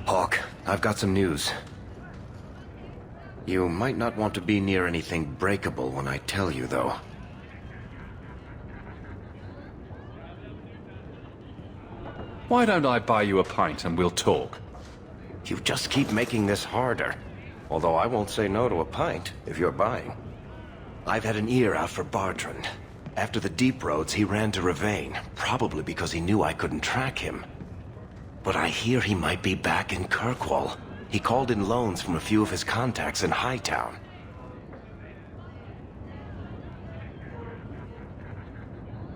Hawk, I've got some news. You might not want to be near anything breakable when I tell you, though. Why don't I buy you a pint and we'll talk? You just keep making this harder. Although I won't say no to a pint, if you're buying. I've had an ear out for Bartrand. After the Deep Roads, he ran to Ravane, probably because he knew I couldn't track him. But I hear he might be back in Kirkwall. He called in loans from a few of his contacts in Hightown.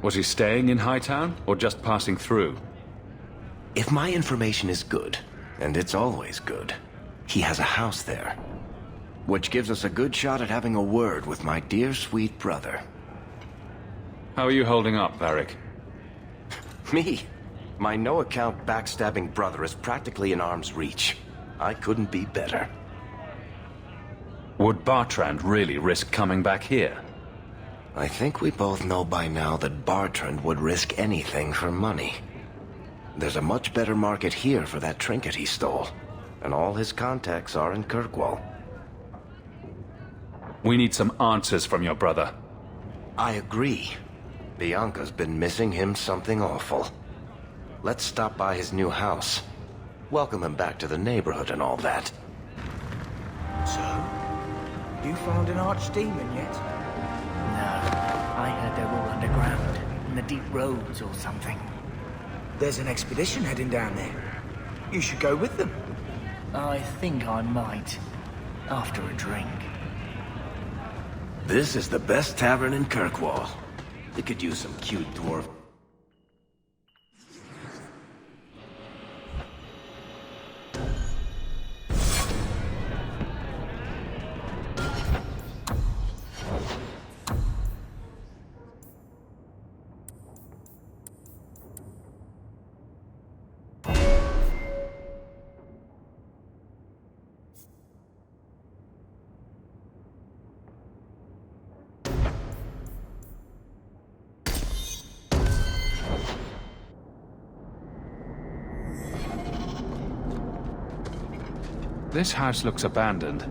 Was he staying in Hightown, or just passing through? If my information is good, and it's always good, he has a house there. Which gives us a good shot at having a word with my dear sweet brother. How are you holding up, Varric? Me? My no-account backstabbing brother is practically in arm's reach. I couldn't be better. Would Bartrand really risk coming back here? I think we both know by now that Bartrand would risk anything for money. There's a much better market here for that trinket he stole. And all his contacts are in Kirkwall. We need some answers from your brother. I agree. Bianca's been missing him something awful. Let's stop by his new house. Welcome him back to the neighborhood and all that. So, you found an archdemon yet? No, I heard they're all underground, in the deep roads or something. There's an expedition heading down there. You should go with them. I think I might, after a drink. This is the best tavern in Kirkwall. They could use some cute dwarf. This house looks abandoned.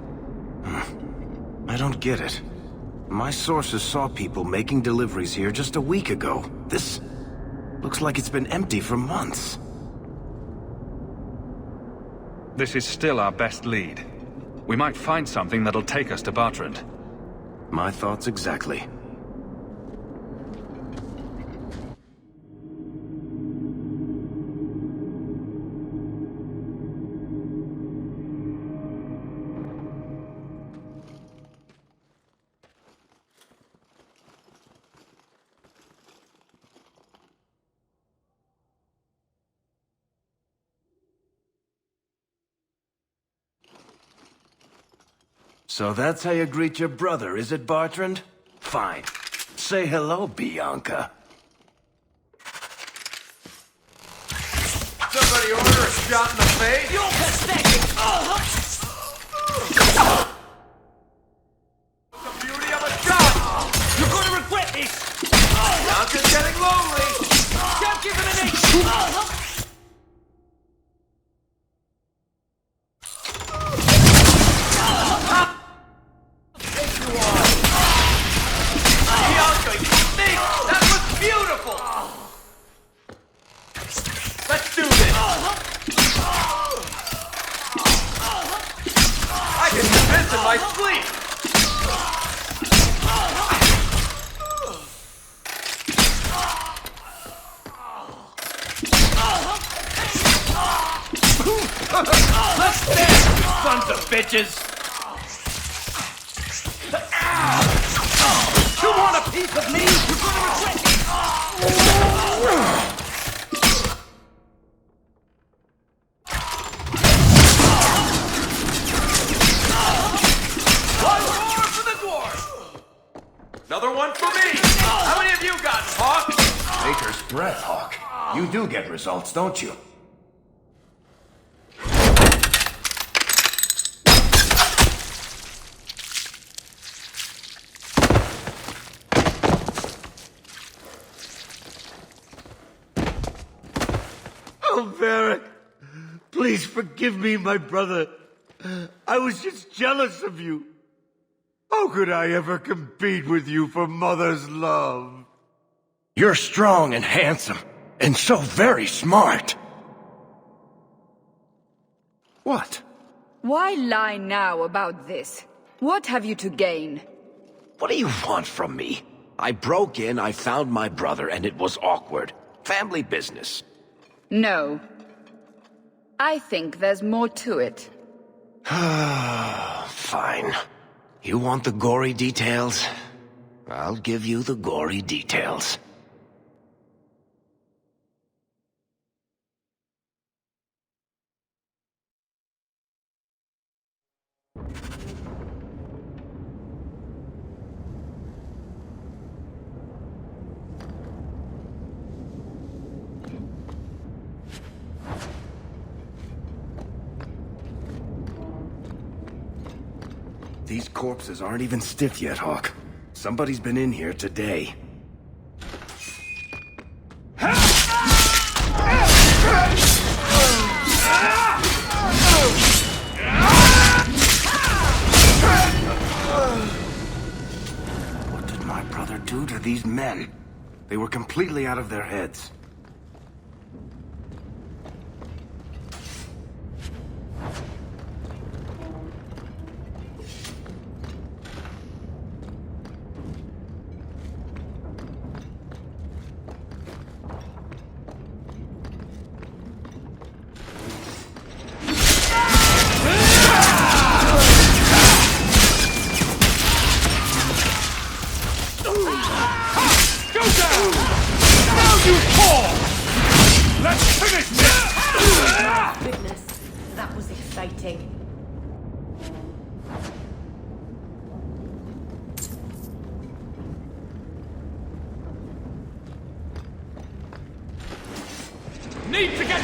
I don't get it. My sources saw people making deliveries here just a week ago. This looks like it's been empty for months. This is still our best lead. We might find something that'll take us to Bartrand. My thoughts exactly. So that's how you greet your brother, is it, Bartrand? Fine. Say hello, Bianca. Somebody order a shot in the face? You're pathetic! The beauty of a shot! You're gonna regret this! Bianca's getting lonely! Don't give him an inch! Bianca, you think? That was beautiful! Let's do this! I can do this in my sleep! Let's dance, you sons of bitches! You want a piece of me? You're gonna regret it! One more for the dwarf! Another one for me! How many have you gotten, Hawk? Baker's breath, Hawk. You do get results, don't you? Oh, Varric, Please forgive me, my brother. I was just jealous of you. How could I ever compete with you for Mother's love? You're strong and handsome, and so very smart. What? Why lie now about this? What have you to gain? What do you want from me? I broke in, I found my brother, and it was awkward. Family business. No. I think there's more to it. Fine. You want the gory details? I'll give you the gory details. These corpses aren't even stiff yet, Hawk. Somebody's been in here today. What did my brother do to these men? They were completely out of their heads. Goodness, that was exciting. Need to get...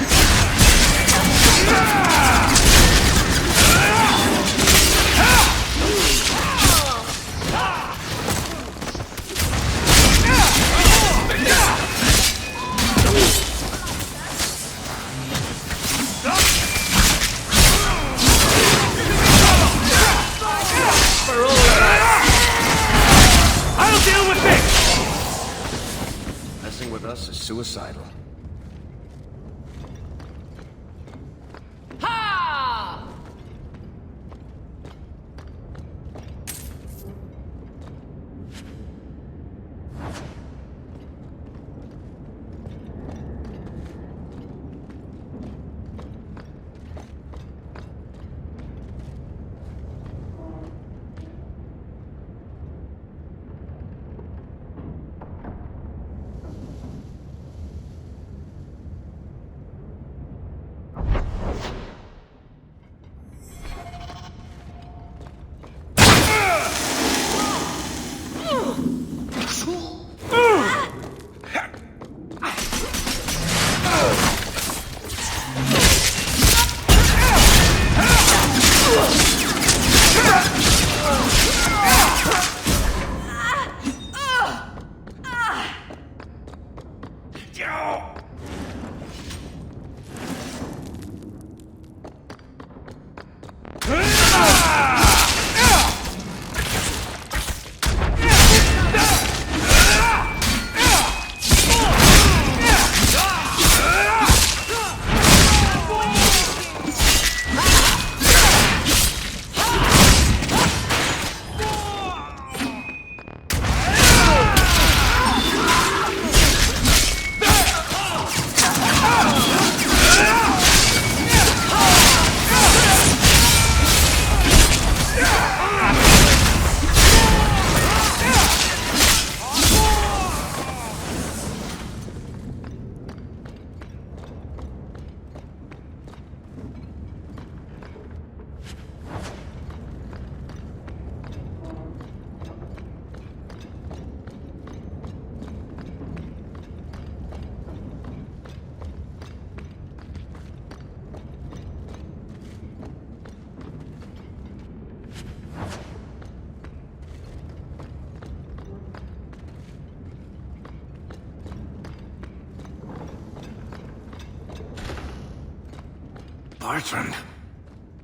Messing with us is suicidal. Ha! Bertrand,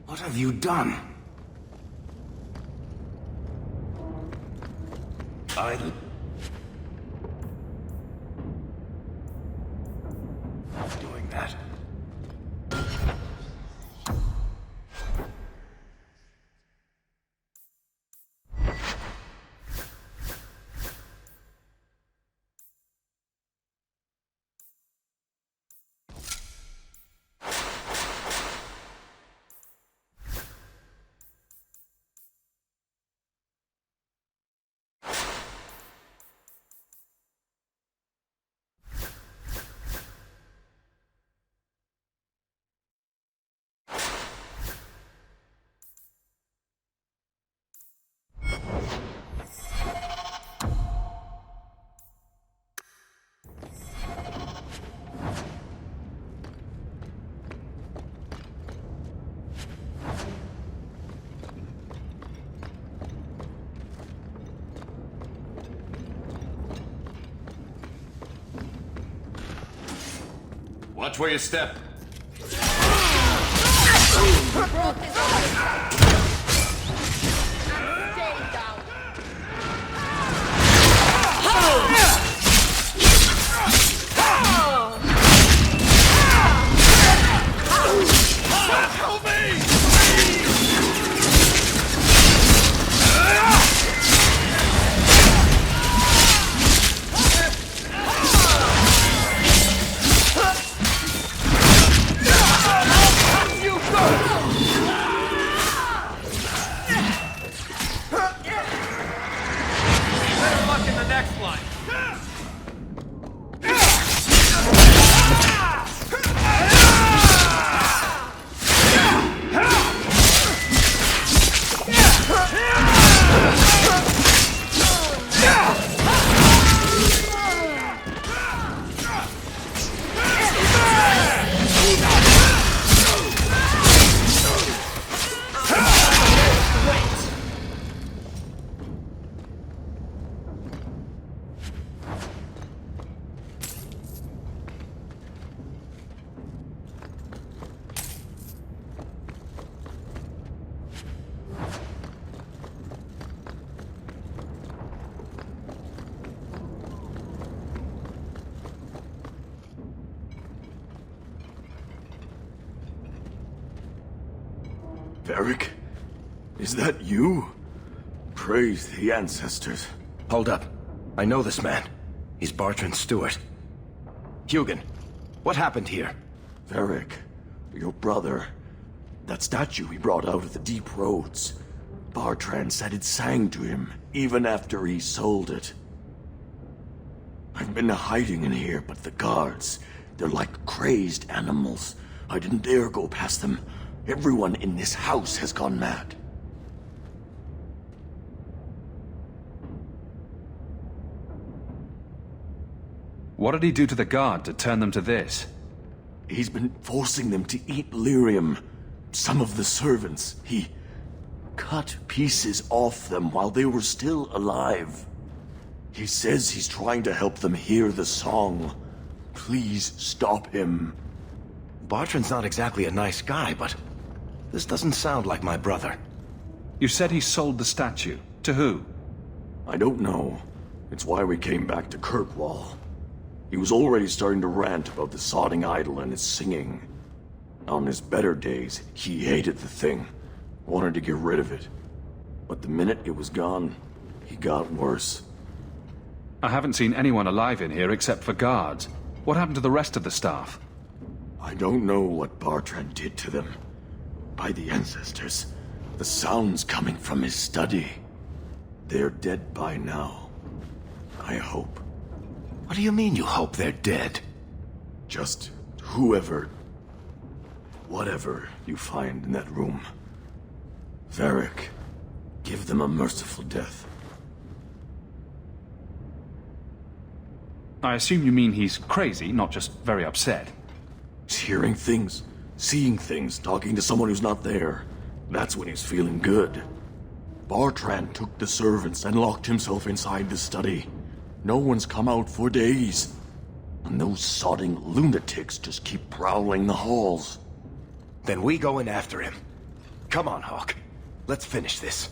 what have you done? Doing that. Watch where you step. Better luck in the next line. Varric? Is that you? Praise the ancestors. Hold up. I know this man. He's Bertrand Stewart. Hugin, what happened here? Varric, your brother. That statue he brought out of the deep roads. Bertrand said it sang to him, even after he sold it. I've been hiding in here, but the guards, they're like crazed animals. I didn't dare go past them. Everyone in this house has gone mad. What did he do to the guard to turn them to this? He's been forcing them to eat lyrium. Some of the servants, he cut pieces off them while they were still alive. He says he's trying to help them hear the song. Please stop him. Bertrand's not exactly a nice guy, but this doesn't sound like my brother. You said he sold the statue. To who? I don't know. It's why we came back to Kirkwall. He was already starting to rant about the sodding idol and its singing. On his better days, he hated the thing. Wanted to get rid of it. But the minute it was gone, he got worse. I haven't seen anyone alive in here except for guards. What happened to the rest of the staff? I don't know what Bertrand did to them. By the ancestors, the sounds coming from his study. They're dead by now. I hope. What do you mean you hope they're dead? Just whatever you find in that room. Varric, give them a merciful death. I assume you mean he's crazy, not just very upset. He's hearing things, seeing things, talking to someone who's not there. That's when he's feeling good. Bertrand took the servants and locked himself inside the study. No one's come out for days. And those sodding lunatics just keep prowling the halls. Then we go in after him. Come on, Hawk. Let's finish this.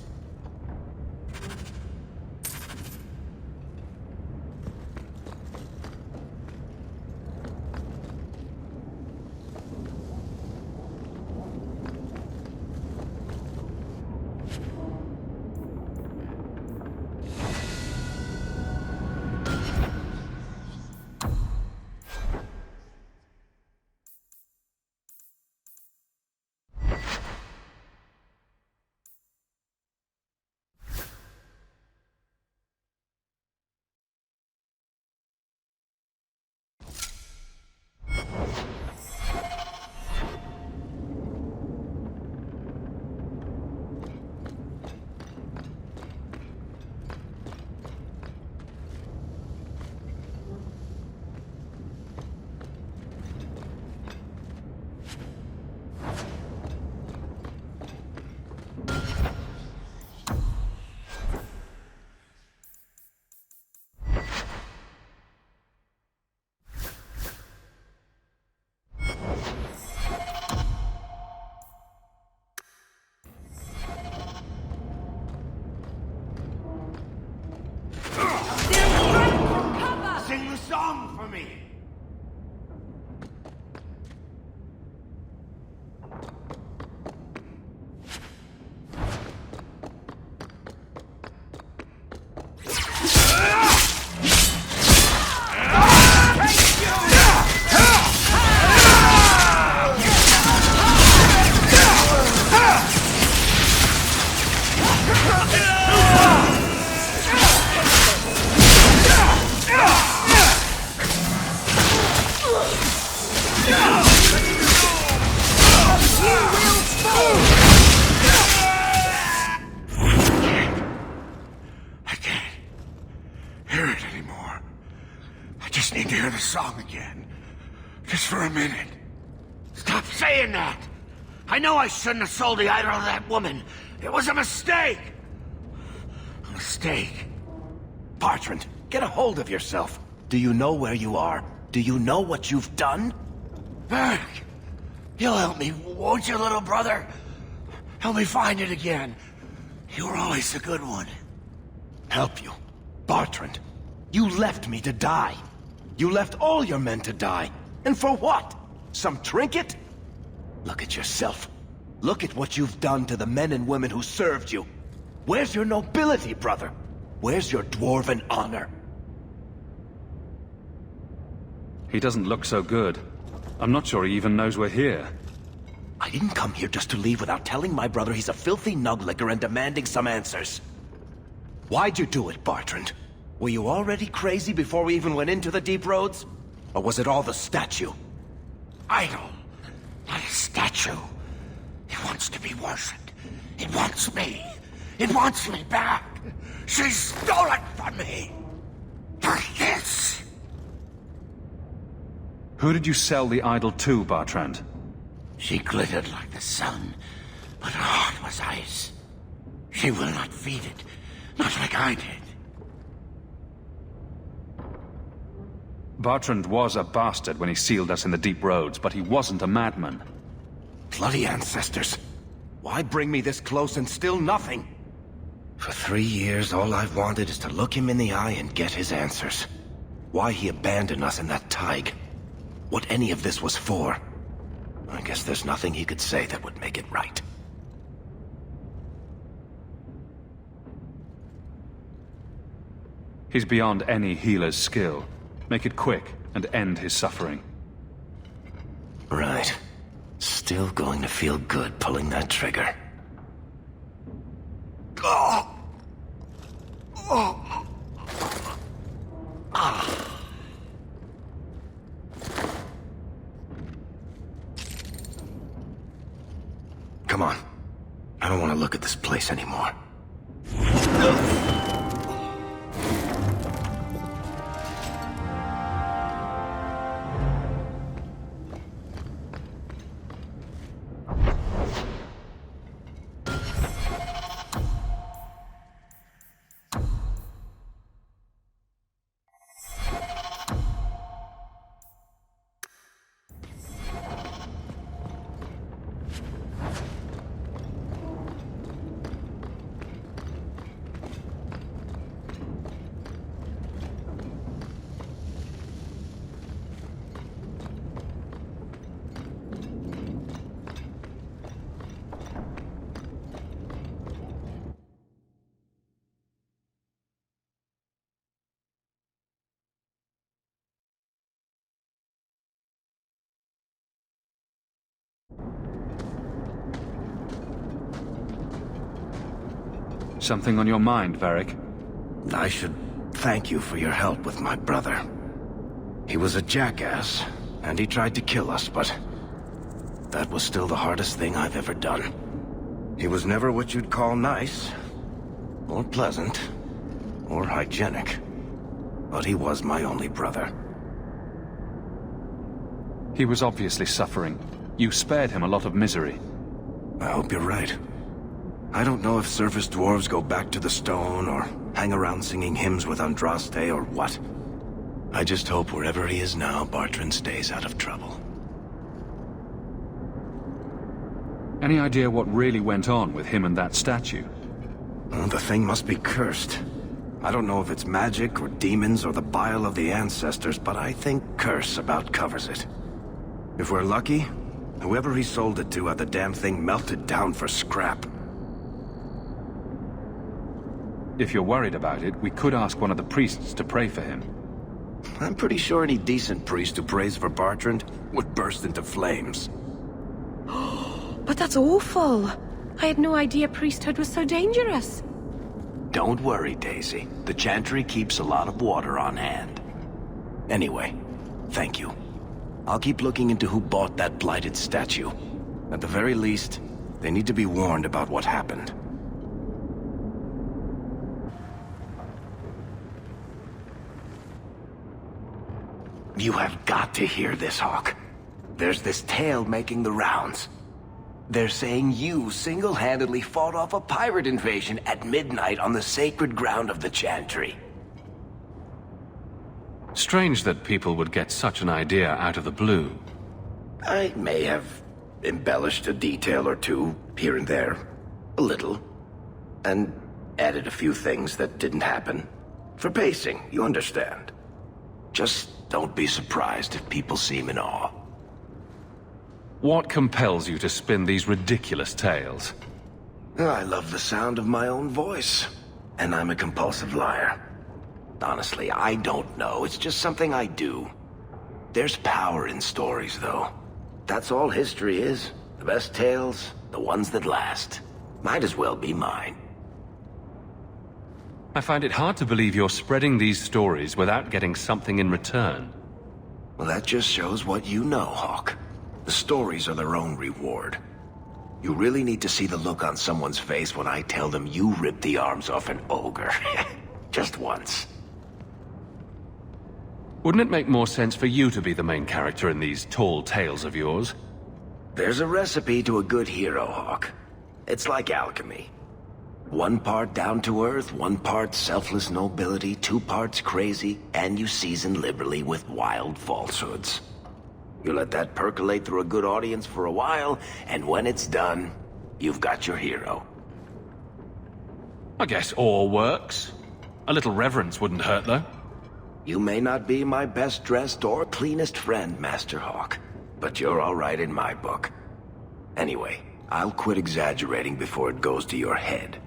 Sing the song for me! Need to hear the song again. Just for a minute. Stop saying that! I know I shouldn't have sold the idol to that woman. It was a mistake! A mistake. Bertrand, get a hold of yourself. Do you know where you are? Do you know what you've done? Varric, you'll help me, won't you, little brother? Help me find it again. You were always a good one. Help you? Bertrand, you left me to die. You left all your men to die. And for what? Some trinket? Look at yourself. Look at what you've done to the men and women who served you. Where's your nobility, brother? Where's your dwarven honor? He doesn't look so good. I'm not sure he even knows we're here. I didn't come here just to leave without telling my brother he's a filthy nuglicker and demanding some answers. Why'd you do it, Bertrand? Were you already crazy before we even went into the deep roads? Or was it all the statue? Idol, not a statue. It wants to be worshipped. It wants me. It wants me back. She stole it from me. For this. Who did you sell the idol to, Bertrand? She glittered like the sun, but her heart was ice. She will not feed it, not like I did. Bertrand was a bastard when he sealed us in the deep roads, but he wasn't a madman. Bloody ancestors. Why bring me this close and still nothing? For 3 years, all I've wanted is to look him in the eye and get his answers. Why he abandoned us in that thaig. What any of this was for. I guess there's nothing he could say that would make it right. He's beyond any healer's skill. Make it quick and end his suffering. Right. Still going to feel good pulling that trigger. Oh. Oh. Ah. Come on. I don't want to look at this place anymore. Something on your mind, Varric? I should thank you for your help with my brother. He was a jackass, and he tried to kill us, but that was still the hardest thing I've ever done. He was never what you'd call nice, or pleasant, or hygienic, but he was my only brother. He was obviously suffering. You spared him a lot of misery. I hope you're right. I don't know if surface dwarves go back to the stone, or hang around singing hymns with Andraste, or what. I just hope wherever he is now, Bartrand stays out of trouble. Any idea what really went on with him and that statue? The thing must be cursed. I don't know if it's magic, or demons, or the bile of the ancestors, but I think curse about covers it. If we're lucky, whoever he sold it to had the damn thing melted down for scrap. If you're worried about it, we could ask one of the priests to pray for him. I'm pretty sure any decent priest who prays for Bartrand would burst into flames. But that's awful. I had no idea priesthood was so dangerous. Don't worry, Daisy. The Chantry keeps a lot of water on hand. Anyway, thank you. I'll keep looking into who bought that blighted statue. At the very least, they need to be warned about what happened. You have got to hear this, Hawk. There's this tale making the rounds. They're saying you single-handedly fought off a pirate invasion at midnight on the sacred ground of the Chantry. Strange that people would get such an idea out of the blue. I may have embellished a detail or two, here and there. A little. And added a few things that didn't happen. For pacing, you understand. Just don't be surprised if people seem in awe. What compels you to spin these ridiculous tales? I love the sound of my own voice. And I'm a compulsive liar. Honestly, I don't know. It's just something I do. There's power in stories, though. That's all history is. The best tales, the ones that last. Might as well be mine. I find it hard to believe you're spreading these stories without getting something in return. Well, that just shows what you know, Hawk. The stories are their own reward. You really need to see the look on someone's face when I tell them you ripped the arms off an ogre. Just once. Wouldn't it make more sense for you to be the main character in these tall tales of yours? There's a recipe to a good hero, Hawk. It's like alchemy. 1 part down to earth, 1 part selfless nobility, 2 parts crazy, and you season liberally with wild falsehoods. You let that percolate through a good audience for a while, and when it's done, you've got your hero. I guess all works. A little reverence wouldn't hurt, though. You may not be my best dressed or cleanest friend, Master Hawk, but you're all right in my book. Anyway, I'll quit exaggerating before it goes to your head.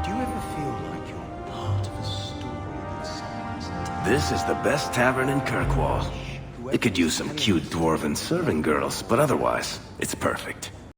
Do you ever feel like you're part of a story that someone's... This is the best tavern in Kirkwall. It could use some cute dwarven serving girls, but otherwise, it's perfect.